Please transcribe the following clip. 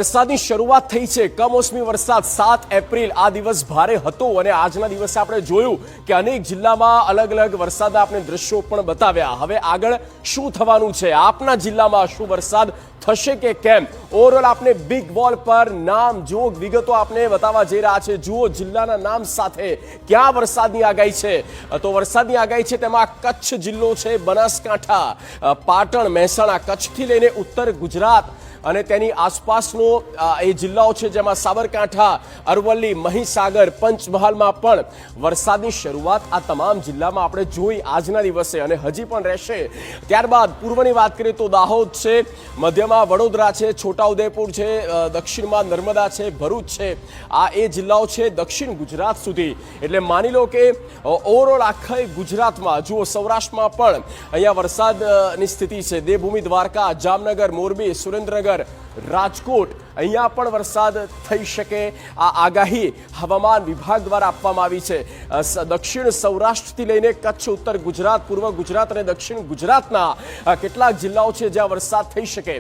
વરસાદની શરૂઆત થઈ છે। કમોસમી વરસાદ 7 એપ્રિલ આ દિવસ ભારે હતો અને આજના દિવસે આપણે જોયું કે અનેક જિલ્લામાં અલગ અલગ વરસાદના આપણે દ્રશ્યો પણ બતાવ્યા। હવે આગળ શું થવાનું છે, આપના જિલ્લામાં શું વરસાદ થશે કે કેમ, ઓવરઓલ આપણે બિગ વોલ પર નામ જોગ વિગતો આપણે બતાવવા જઈ રહ્યા છે। જુઓ જિલ્લાના નામ સાથે ક્યાં વરસાદની આગાહી છે, તો વરસાદની આગાહી છે તેમાં કચ્છ જિલ્લો છે, બનાસકાંઠા, પાટણ, મહેસાણા, કચ્છથી લઈને ઉત્તર ગુજરાત અને તેની આસપાસનો એ જિલ્લાઓ છે જેમાં સાબરકાંઠા, અરવલ્લી, મહીસાગર, પંચમહાલમાં પણ વરસાદની શરૂઆત આ તમામ જિલ્લામાં આપણે જોઈ આજના દિવસે અને હજી પણ રહેશે। ત્યારબાદ પૂર્વની વાત કરીએ તો દાહોદ છે, મધ્યમાં વડોદરા છે, છોટાઉદેપુર છે, દક્ષિણમાં નર્મદા છે, ભરૂચ છે, આ એ જિલ્લાઓ છે દક્ષિણ ગુજરાત સુધી। એટલે માની લો કે ઓવરઓલ આખા ગુજરાતમાં જુઓ, સૌરાષ્ટ્રમાં પણ અહીંયા વરસાદની સ્થિતિ છે। દેવભૂમિ, દ્વારકા, જામનગર, મોરબી, સુરેન્દ્રનગર, રાજકોટ અહીંયા પણ વરસાદ થઈ શકે આ આગાહી હવામાન વિભાગ દ્વારા આપવામાં આવી છે। દક્ષિણ સૌરાષ્ટ્રથી લઈને કચ્છ, ઉત્તર ગુજરાત, પૂર્વ ગુજરાત અને દક્ષિણ ગુજરાતના કેટલાક જિલ્લાઓ છે જ્યાં વરસાદ થઈ શકે।